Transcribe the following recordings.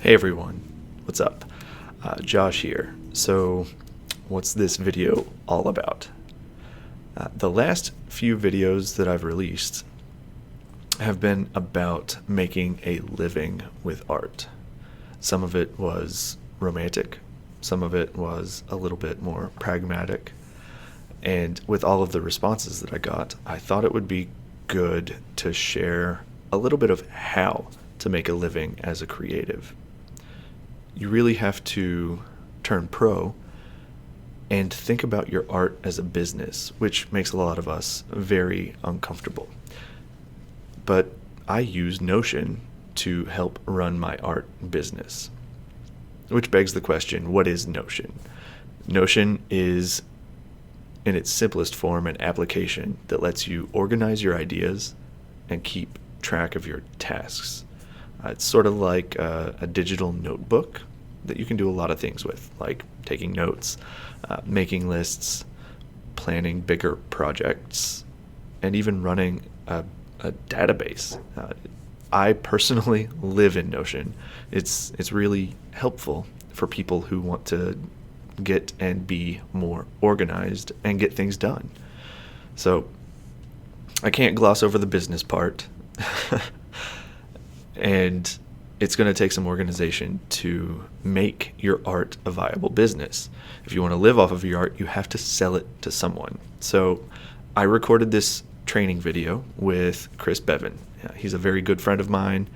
Hey everyone, what's up? Josh here. So, what's this video all about? The last few videos that I've released have been about making a living with art. Some of it was romantic, some of it was a little bit more pragmatic, and with all of the responses that I got, I thought it would be good to share a little bit of how to make a living as a creative. You really have to turn pro and think about your art as a business, which makes a lot of us very uncomfortable. But I use Notion to help run my art business, which begs the question, what is Notion? Notion is, in its simplest form, an application that lets you organize your ideas and keep track of your tasks. It's sort of like a digital notebook that you can do a lot of things with, like taking notes, making lists, planning bigger projects, and even running a database. I personally live in Notion. It's really helpful for people who want to get and be more organized and get things done. So I can't gloss over the business part. And it's going to take some organization to make your art a viable business. If you want to live off of your art, you have to sell it to someone. So I recorded this training video with Beaven. He's a very good friend of mine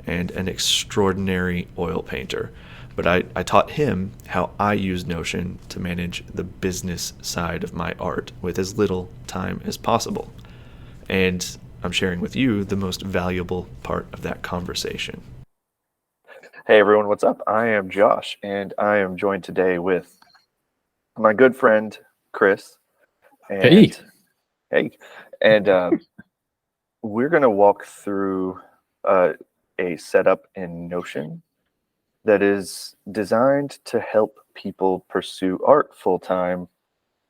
and an extraordinary oil painter. But I taught him how I use Notion to manage the business side of my art with as little time as possible. And I'm sharing with you the most valuable part of that conversation. Hey everyone, what's up? I am Josh, and I am joined today with my good friend Chris. And we're going to walk through a setup in Notion that is designed to help people pursue art full-time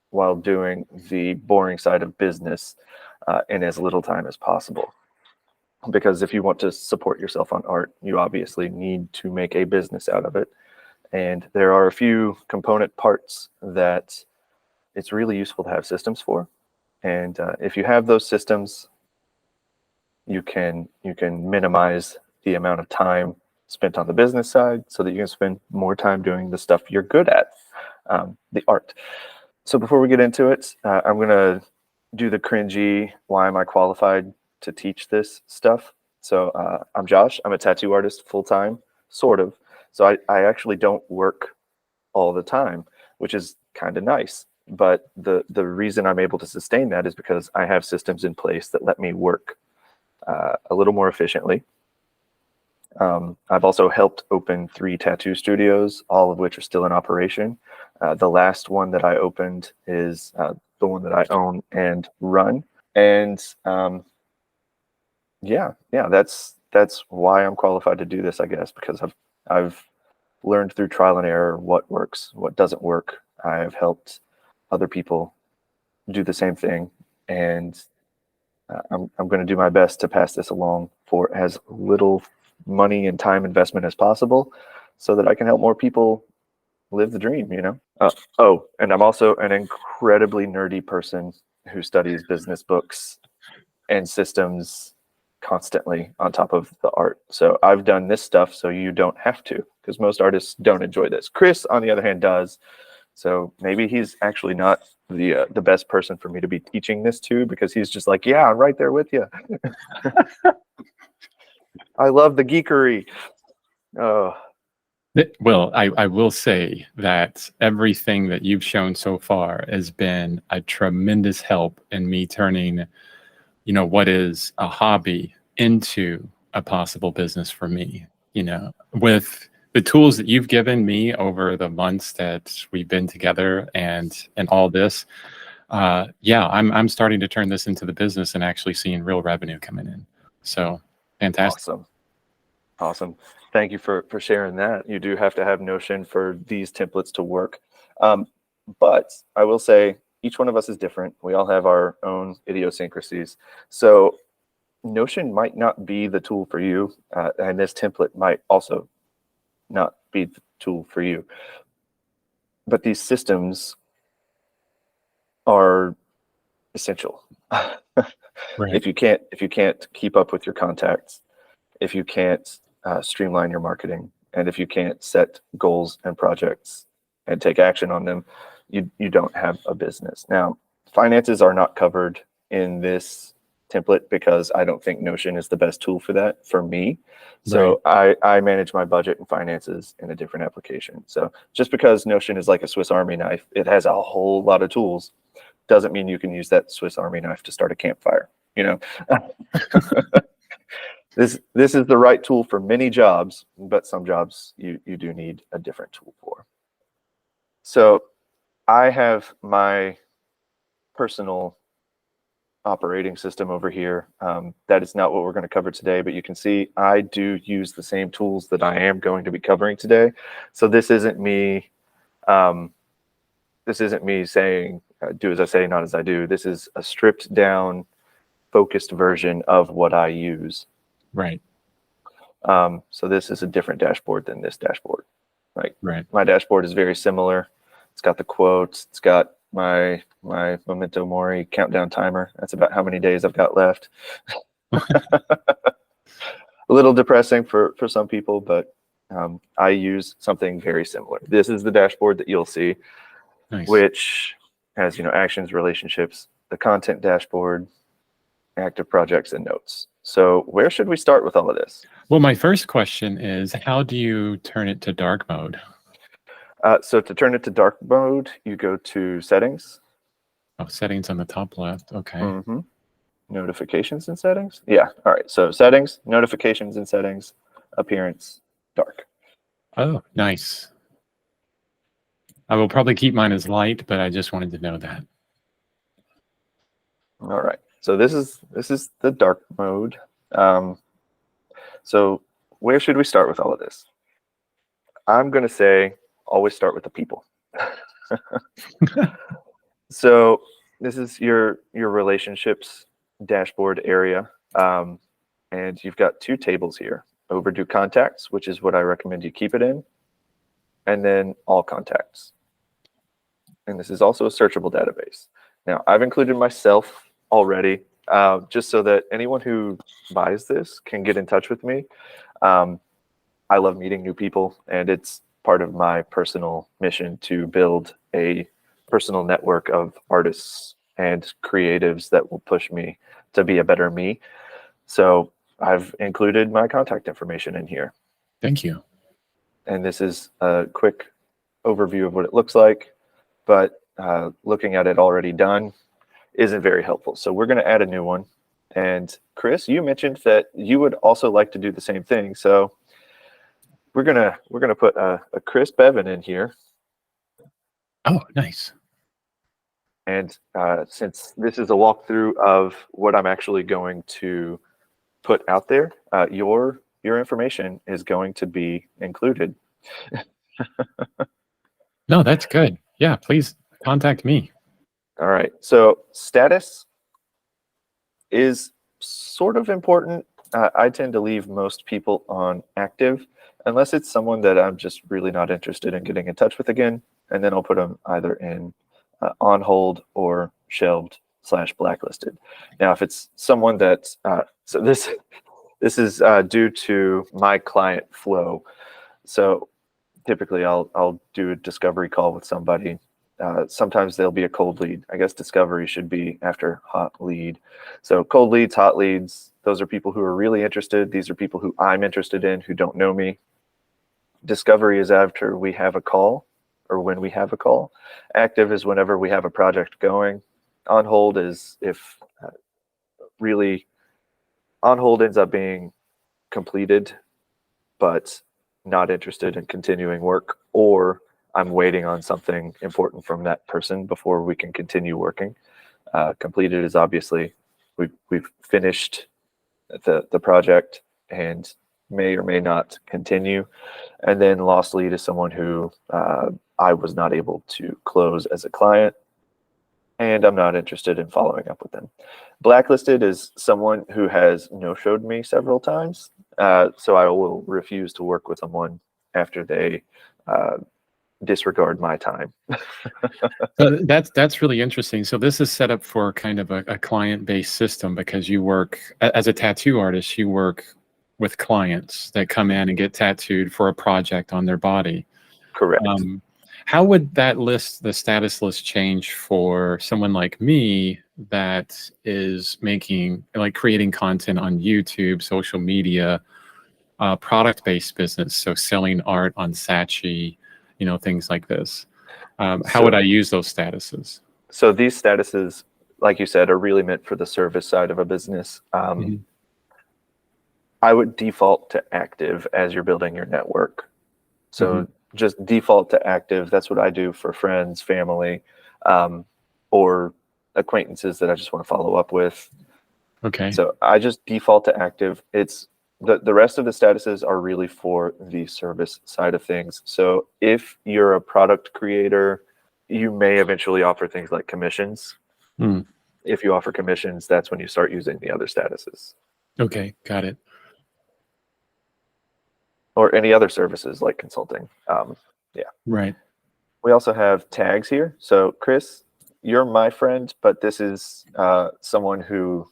while doing the boring side of business in as little time as possible. Because if you want to support yourself on art, you obviously need to make a business out of it. And there are a few component parts that it's really useful to have systems for. And if you have those systems, you can minimize the amount of time spent on the business side so that you can spend more time doing the stuff you're good at, the art. So before we get into it, I'm going to do the cringy, why am I qualified to teach this stuff? So I'm Josh. I'm a tattoo artist full-time, sort of. So I actually don't work all the time, which is kind of nice. But the reason I'm able to sustain that is because I have systems in place that let me work a little more efficiently. I've also helped open 3 tattoo studios, all of which are still in operation. The last one that I opened is the one that I own and run. And yeah, that's why I'm qualified to do this, I guess, because I've learned through trial and error what works, what doesn't work. I've helped other people do the same thing, and I'm going to do my best to pass this along for as little money and time investment as possible, so that I can help more people live the dream, you know? And I'm also an incredibly nerdy person who studies business books and systems constantly on top of the art. So I've done this stuff so you don't have to, because most artists don't enjoy this. Chris, on the other hand, does. So maybe he's actually not the best person for me to be teaching this to, because he's just like, yeah, I'm right there with you. I love the geekery. Oh. Well, I will say that everything that you've shown so far has been a tremendous help in me turning, what is a hobby into a possible business for me. With the tools that you've given me over the months that we've been together and all this, I'm starting to turn this into the business and actually seeing real revenue coming in. So fantastic. Awesome. Thank you for sharing that. You do have to have Notion for these templates to work. But I will say each one of us is different. We all have our own idiosyncrasies. So Notion might not be the tool for you, and this template might also not be the tool for you. But these systems are essential. Right. If you can't keep up with your contacts, if you can't streamline your marketing, and if you can't set goals and projects and take action on them, you don't have a business. Now, finances are not covered in this template because I don't think Notion is the best tool for that for me. So I manage my budget and finances in a different application. So just because Notion is like a Swiss Army knife, it has a whole lot of tools, doesn't mean you can use that Swiss Army knife to start a campfire, you know. This is the right tool for many jobs, but some jobs you do need a different tool for. So I have my personal operating system over here. That is not what we're going to cover today, but you can see I do use the same tools that I am going to be covering today. So this isn't me. This isn't me saying do as I say, not as I do. This is a stripped down, focused version of what I use. Right. So this is a different dashboard than this dashboard. Like Right. my dashboard is very similar. It's got the quotes. It's got my memento mori countdown timer. That's about how many days I've got left. A little depressing for some people, but I use something very similar. This is the dashboard that you'll see, which has, actions, relationships, the content dashboard, active projects, and notes. So where should we start with all of this? Well, my first question is, how do you turn it to dark mode? So to turn it to dark mode, you go to settings. Oh, settings on the top left. Okay. Mm-hmm. Notifications and settings. Yeah. All right. So settings, notifications and settings, appearance, dark. Oh, nice. I will probably keep mine as light, but I just wanted to know that. All right. So this is the dark mode. So where should we start with all of this? I'm going to say always start with the people. So this is your relationships dashboard area. And you've got two tables here: overdue contacts, which is what I recommend you keep it in, and then all contacts. And this is also a searchable database. Now, I've included myself already, just so that anyone who buys this can get in touch with me. I love meeting new people, and it's part of my personal mission to build a personal network of artists and creatives that will push me to be a better me. So I've included my contact information in here. Thank you. And this is a quick overview of what it looks like, but looking at it already done isn't very helpful. So we're going to add a new one. And Chris, you mentioned that you would also like to do the same thing. So we're gonna put a Chris Beaven in here. Oh, nice. And since this is a walkthrough of what I'm actually going to put out there, your information is going to be included. No, that's good. Yeah, please contact me. All right. So status is sort of important. I tend to leave most people on active, unless it's someone that I'm just really not interested in getting in touch with again. And then I'll put them either in on hold or shelved / blacklisted. Now, if it's someone that, so this is due to my client flow. So typically I'll do a discovery call with somebody. Sometimes there'll be a cold lead. I guess discovery should be after hot lead. So cold leads, hot leads, those are people who are really interested. These are people who I'm interested in who don't know me. Discovery is after we have a call or when we have a call. Active is whenever we have a project going. On hold is if really on hold ends up being completed, but not interested in continuing work, or I'm waiting on something important from that person before we can continue working. Completed is obviously we've finished the project and may or may not continue. And then lost lead is someone who I was not able to close as a client, and I'm not interested in following up with them. Blacklisted is someone who has no-showed me several times, so I will refuse to work with someone after they disregard my time. So that's really interesting. So this is set up for kind of a client-based system, because you work as a tattoo artist, you work with clients that come in and get tattooed for a project on their body. Correct. How would that the status list change for someone like me that is creating content on YouTube, social media, product-based business, so selling art on Saatchi, things like this? How would I use those statuses? So these statuses, like you said, are really meant for the service side of a business. I would default to active as you're building your network. So just default to active. That's what I do for friends, family, or acquaintances that I just want to follow up with. Okay. So I just default to active. It's the rest of the statuses are really for the service side of things. So if you're a product creator, you may eventually offer things like commissions. If you offer commissions, that's when you start using the other statuses. Okay, got it. Or any other services like consulting. Yeah. Right. We also have tags here. So Chris, you're my friend, but this is someone who,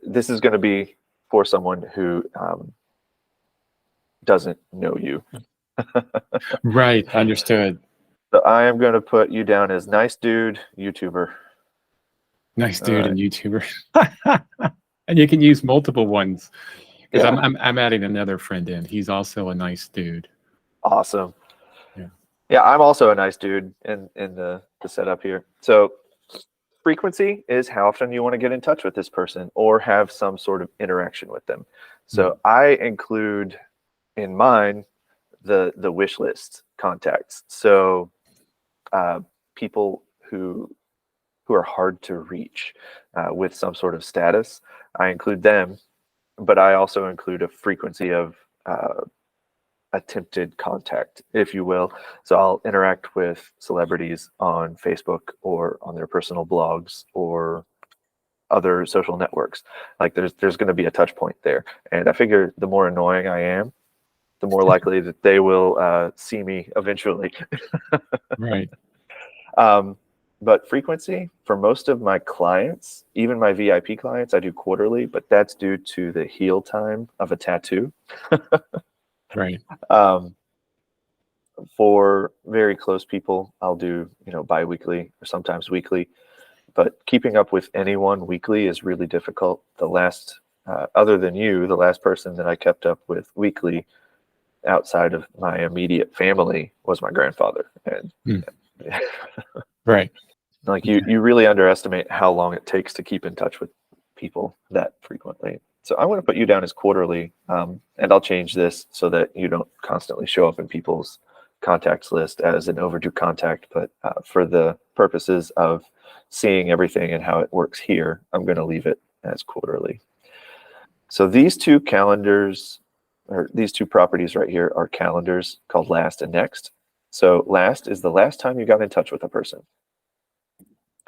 this is going to be for someone who doesn't know you. Right, understood. So I am going to put you down as nice dude, YouTuber. Nice dude and YouTuber. And you can use multiple ones, because I'm adding another friend in. He's also a nice dude. Awesome. Yeah, I'm also a nice dude in the setup here. So frequency is how often you want to get in touch with this person or have some sort of interaction with them. So I include in mine the wish list contacts. So people who are hard to reach with some sort of status, I include them, but I also include a frequency of attempted contact, if you will. So I'll interact with celebrities on Facebook or on their personal blogs or other social networks. Like there's going to be a touch point there. And I figure the more annoying I am, the more likely that they will see me eventually. right. But frequency for most of my clients, even my VIP clients, I do quarterly, but that's due to the heal time of a tattoo. Right. For very close people, I'll do, bi-weekly or sometimes weekly, but keeping up with anyone weekly is really difficult. The last, other than you, the last person that I kept up with weekly outside of my immediate family was my grandfather. And right. Like you really underestimate how long it takes to keep in touch with people that frequently. So I'm going to put you down as quarterly, and I'll change this so that you don't constantly show up in people's contacts list as an overdue contact. But for the purposes of seeing everything and how it works here, I'm going to leave it as quarterly. So these two calendars, or these two properties right here, are calendars called last and next. So last is the last time you got in touch with a person.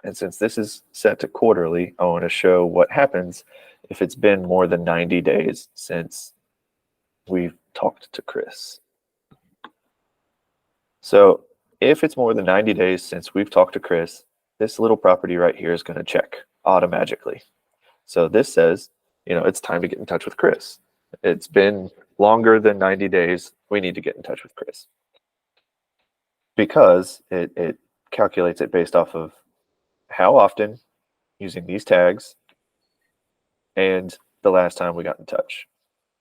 And since this is set to quarterly, I want to show what happens if it's been more than 90 days since we've talked to Chris. So if it's more than 90 days since we've talked to Chris, this little property right here is going to check automatically. So this says, it's time to get in touch with Chris. It's been longer than 90 days. We need to get in touch with Chris. Because it calculates it based off of how often, using these tags, and the last time we got in touch.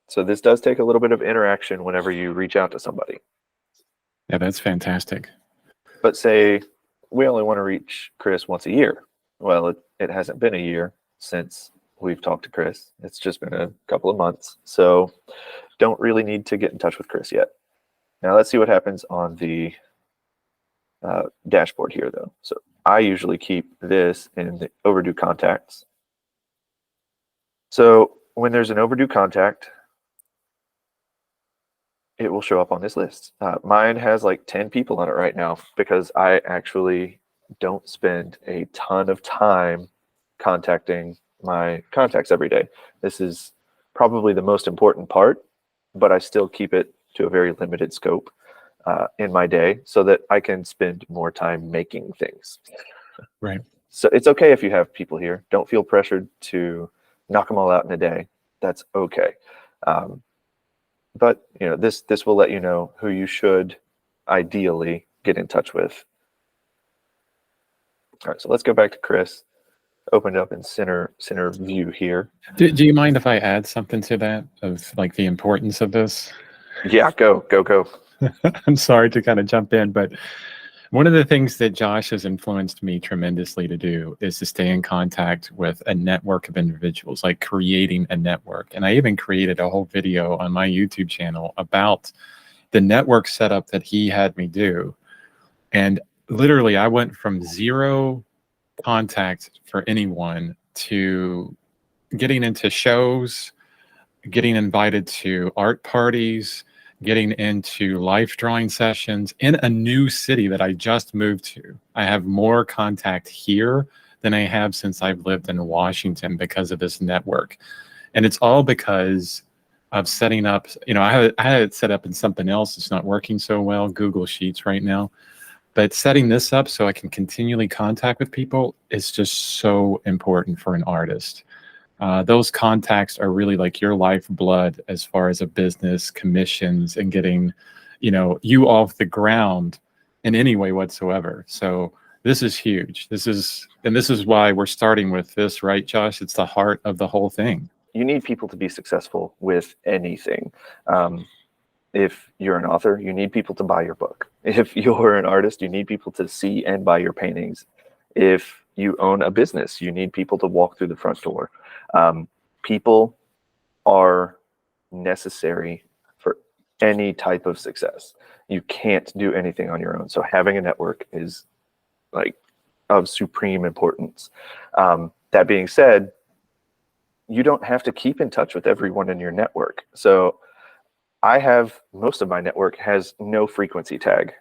So this does take a little bit of interaction whenever you reach out to somebody. Yeah, that's fantastic. But say we only want to reach Chris once a year. Well, it hasn't been a year since we've talked to Chris. It's just been a couple of months. So don't really need to get in touch with Chris yet. Now let's see what happens on the dashboard here, though. So I usually keep this in the overdue contacts. So when there's an overdue contact, it will show up on this list. Mine has like 10 people on it right now because I actually don't spend a ton of time contacting my contacts every day. This is probably the most important part, but I still keep it to a very limited scope in my day so that I can spend more time making things. Right. So it's okay if you have people here. Don't feel pressured to knock them all out in a day. That's okay. But you know, this will let you know who you should ideally get in touch with. All right, so let's go back to Chris. Open it up in center view here. Do you mind if I add something to that of like the importance of this? Yeah, go. I'm sorry to kind of jump in, but one of the things that Josh has influenced me tremendously to do is to stay in contact with a network of individuals, like creating a network. And I even created a whole video on my YouTube channel about the network setup that he had me do. And literally, I went from zero contact for anyone to getting into shows, getting invited to art parties, getting into life drawing sessions in a new city that I just moved to. I have more contact here than I have since I've lived in Washington because of this network. And it's all because of setting up, you know, I had it set up in something else. It's not working so well, Google Sheets right now. But setting this up so I can continually contact with people is just so important for an artist. Those contacts are really like your lifeblood as far as a business, commissions, and getting, you know, you off the ground in any way whatsoever. So this is huge. This is why we're starting with this, right, Josh? It's the heart of the whole thing. You need people to be successful with anything. If you're an author, you need people to buy your book. If you're an artist, you need people to see and buy your paintings. If you own a business, you need people to walk through the front door. People are necessary for any type of success. You can't do anything on your own. So having a network is like of supreme importance. That being said, you don't have to keep in touch with everyone in your network. So I have, most of my network has no frequency tag.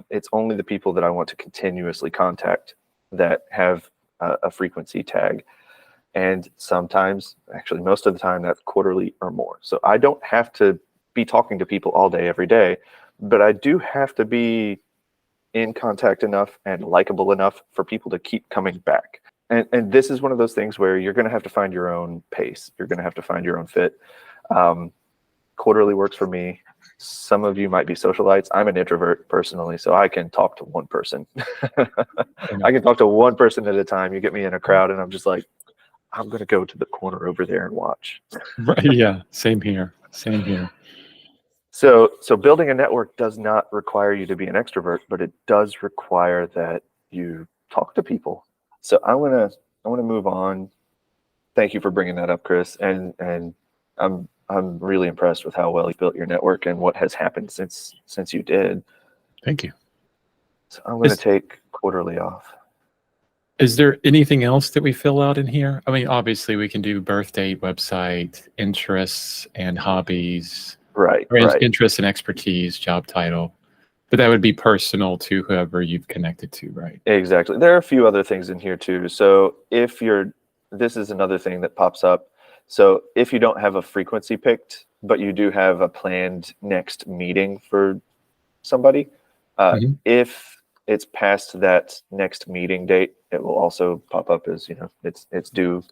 It's only the people that I want to continuously contact that have a frequency tag. And sometimes, actually most of the time, that's quarterly or more. So I don't have to be talking to people all day, every day, but I do have to be in contact enough and likable enough for people to keep coming back. And this is one of those things where you're going to have to find your own pace. You're going to have to find your own fit. Quarterly works for me. Some of you might be socialites. I'm an introvert personally, so I can talk to one person. I can talk to one person at a time. You get me in a crowd and I'm just like, I'm going to go to the corner over there and watch. Right. Yeah. Same here. Same here. So building a network does not require you to be an extrovert, but it does require that you talk to people. So I want to move on. Thank you for bringing that up, Chris. And I'm really impressed with how well you built your network and what has happened since you did. Thank you. So I'm going to take quarterly off. Is there anything else that we fill out in here? I mean, obviously we can do birthday, website, interests and hobbies. Right. Interests and expertise, job title. But that would be personal to whoever you've connected to, right? Exactly. There are a few other things in here too. So this is another thing that pops up. So if you don't have a frequency picked, but you do have a planned next meeting for somebody, if it's past that next meeting date, it will also pop up as, you know, it's due.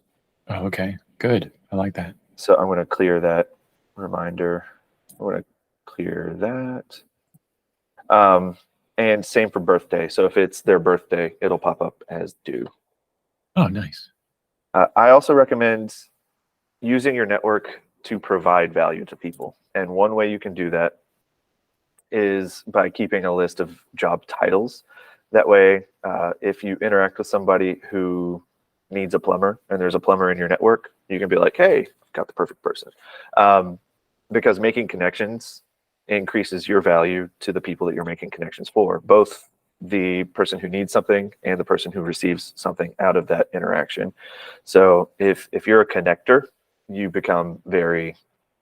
Oh, okay, good. I like that. So I'm going to clear that reminder. I'm going to clear that. And same for birthday. So if it's their birthday, it'll pop up as due. Oh, nice. I also recommend using your network to provide value to people. And one way you can do that is by keeping a list of job titles. That way, if you interact with somebody who needs a plumber and there's a plumber in your network, you can be like, hey, I've got the perfect person. Because making connections increases your value to the people that you're making connections for, both the person who needs something and the person who receives something out of that interaction. So if you're a connector, you become very,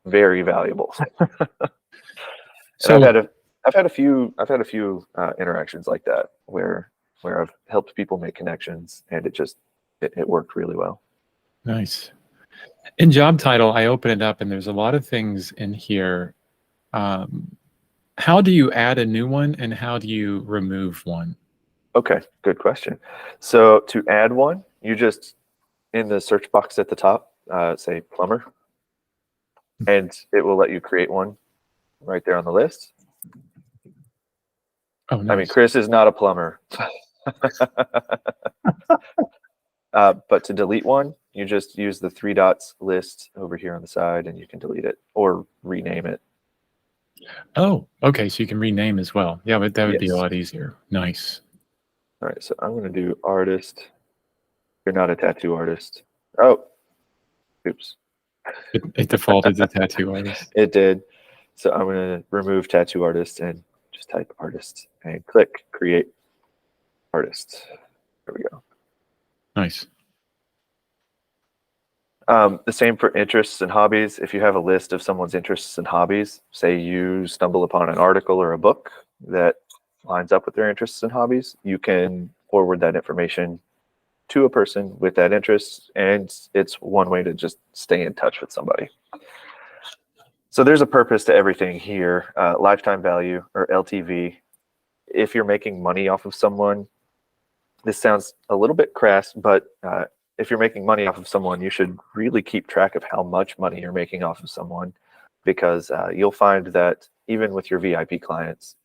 very valuable. So I've had a few interactions like that where I've helped people make connections, and it worked really well. Nice. In job title, I open it up and there's a lot of things in here How do you add a new one and how do you remove one? Okay, good question. So to add one, you just, in the search box at the top, say plumber, and it will let you create one right there on the list. Oh, I mean, nice. Chris is not a plumber. But to delete one, you just use the 3 dots list over here on the side and you can delete it or rename it. Oh, okay. So you can rename as well. Yeah, but that would be a Yes. lot easier. Nice. All right, so I'm going to do artist. You're not a tattoo artist. Oh, oops. It defaulted to tattoo artist. It did. So I'm going to remove tattoo artist and just type artist and click create artist. There we go. Nice. The same for interests and hobbies. If you have a list of someone's interests and hobbies, say you stumble upon an article or a book that lines up with their interests and hobbies, you can forward that information to a person with that interest, and it's one way to just stay in touch with somebody. So there's a purpose to everything here. Lifetime value, or LTV. If you're making money off of someone, this sounds a little bit crass, but if you're making money off of someone, you should really keep track of how much money you're making off of someone, because you'll find that even with your VIP clients,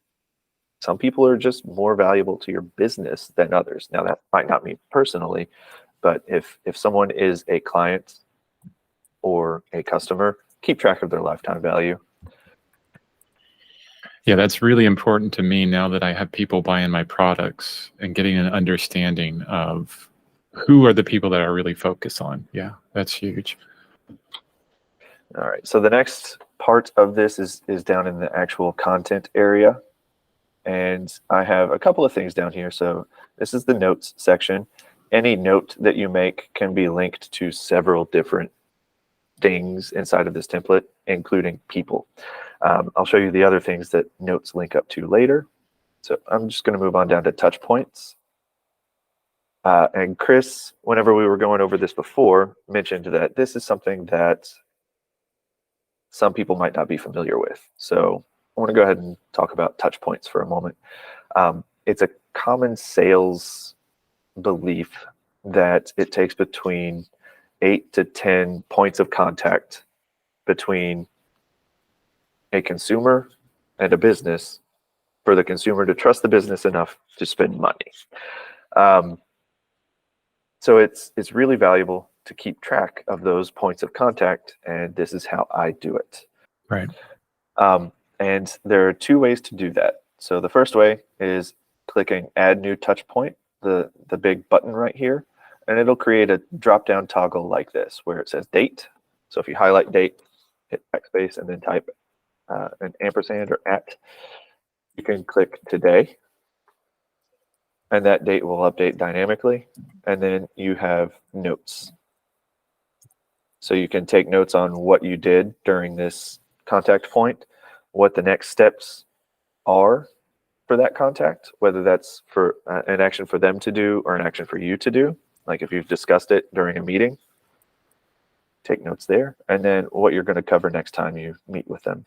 some people are just more valuable to your business than others. Now, that might not mean personally, but if someone is a client or a customer, keep track of their lifetime value. Yeah, that's really important to me now that I have people buying my products and getting an understanding of who are the people that I really focus on. Yeah, that's huge. All right, so the next part of this is down in the actual content area. And I have a couple of things down here. So this is the notes section. Any note that you make can be linked to several different things inside of this template, including people. I'll show you the other things that notes link up to later. So I'm just going to move on down to touch points. And Chris, whenever we were going over this before, mentioned that this is something that some people might not be familiar with. So I want to go ahead and talk about touch points for a moment. It's a common sales belief that it takes between 8 to 10 points of contact between a consumer and a business for the consumer to trust the business enough to spend money. So it's really valuable to keep track of those points of contact, and this is how I do it. Right. And there are 2 ways to do that. So the first way is clicking Add New Touch Point, the big button right here, and it'll create a drop-down toggle like this where it says date. So if you highlight date, hit backspace, and then type an ampersand or @ you can click today, and that date will update dynamically. And then you have notes. So you can take notes on what you did during this contact point, what the next steps are for that contact, whether that's for an action for them to do or an action for you to do. Like if you've discussed it during a meeting, take notes there, and then what you're going to cover next time you meet with them.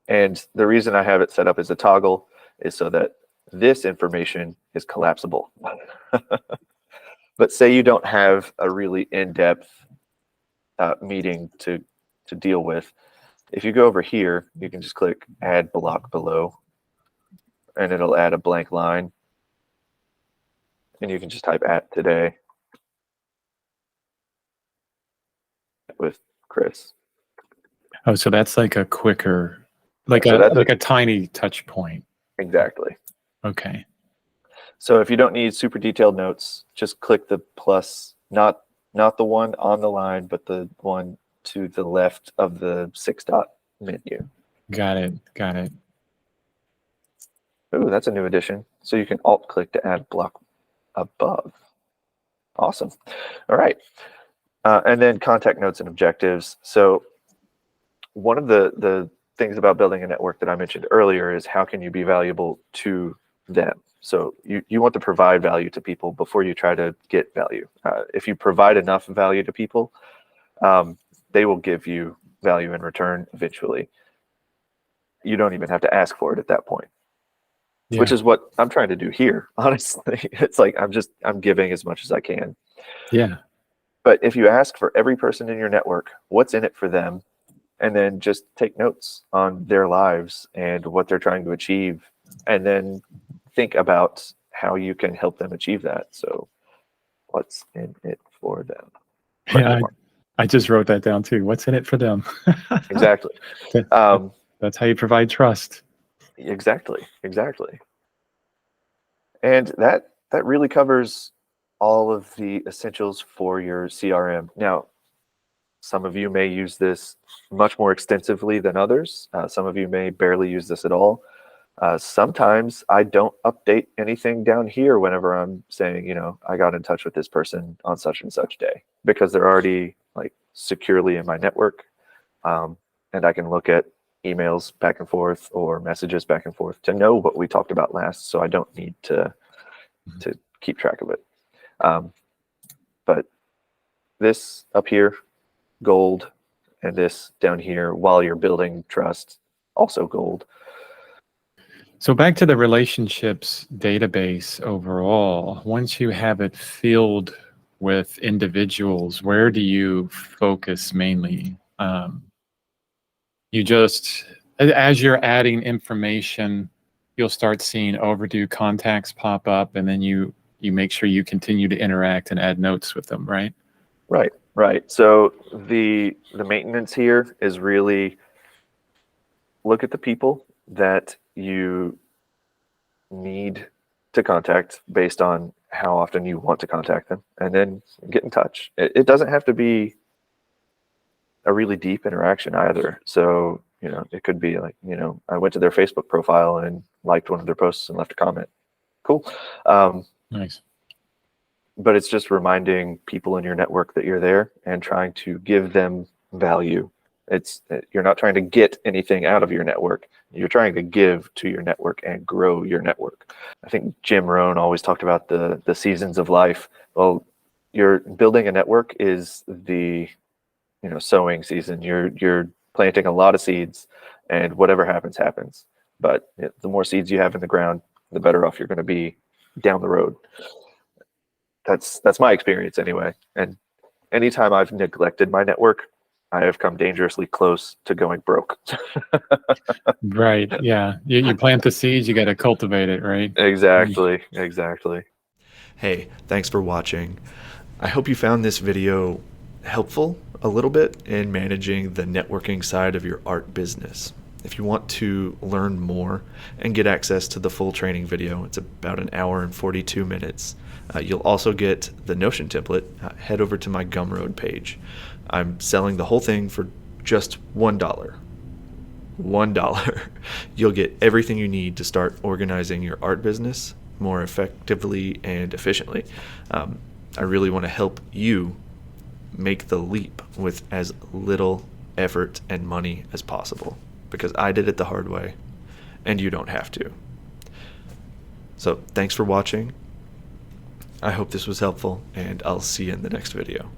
And the reason I have it set up as a toggle is so that this information is collapsible. But say you don't have a really in-depth meeting to deal with. If you go over here, you can just click Add Block Below, and it'll add a blank line. And you can just type @today with Chris. Oh, so that's like a quicker, like So that's like a tiny touch point. Exactly. Okay. So if you don't need super detailed notes, just click the plus, not the one on the line, but the one to the left of the 6-dot menu. Got it. Got it. Ooh, that's a new addition. So you can alt click to add block above. Awesome. All right. And then contact notes and objectives. So one of the things about building a network that I mentioned earlier is how can you be valuable to them? So you want to provide value to people before you try to get value. If you provide enough value to people, they will give you value in return eventually. you don't even have to ask for it at that point, Yeah. which is what I'm trying to do here. Honestly, it's like I'm giving as much as I can. Yeah. But if you ask for every person in your network, what's in it for them, and then just take notes on their lives and what they're trying to achieve, and then think about how you can help them achieve that. So what's in it for them? Yeah, I just wrote that down too. What's in it for them? Exactly. That's how you provide trust. Exactly. And that really covers all of the essentials for your CRM. Now, some of you may use this much more extensively than others. Some of you may barely use this at all. Sometimes I don't update anything down here whenever I'm saying, you know, I got in touch with this person on such and such day, because they're already like securely in my network. And I can look at emails back and forth or messages back and forth to know what we talked about last. So I don't need to keep track of it. But this up here, gold, and this down here, while you're building trust, also gold. So back to the relationships database overall, once you have it filled with individuals, where do you focus mainly? You just, as you're adding information, you'll start seeing overdue contacts pop up, and then you make sure you continue to interact and add notes with them, right? Right. So the maintenance here is really look at the people that you need to contact based on how often you want to contact them, and then get in touch. It doesn't have to be a really deep interaction either. So, you know, it could be like, you know, I went to their Facebook profile and liked one of their posts and left a comment. Cool. Nice. But it's just reminding people in your network that you're there and trying to give them value. You're not trying to get anything out of your network. You're trying to give to your network and grow your network. I think Jim Rohn always talked about the seasons of life. Well, you're building a network is the, you know, sowing season. You're planting a lot of seeds, and whatever happens, happens. But the more seeds you have in the ground, the better off you're going to be down the road. That's my experience anyway. And anytime I've neglected my network, I have come dangerously close to going broke. Right. Yeah. You plant the seeds, you got to cultivate it, right? Exactly. Hey, thanks for watching. I hope you found this video helpful a little bit in managing the networking side of your art business. If you want to learn more and get access to the full training video, it's about an hour and 42 minutes. You'll also get the Notion template. Head over to my Gumroad page. I'm selling the whole thing for just $1. $1. You'll get everything you need to start organizing your art business more effectively and efficiently. I really want to help you make the leap with as little effort and money as possible, because I did it the hard way and you don't have to. So thanks for watching. I hope this was helpful, and I'll see you in the next video.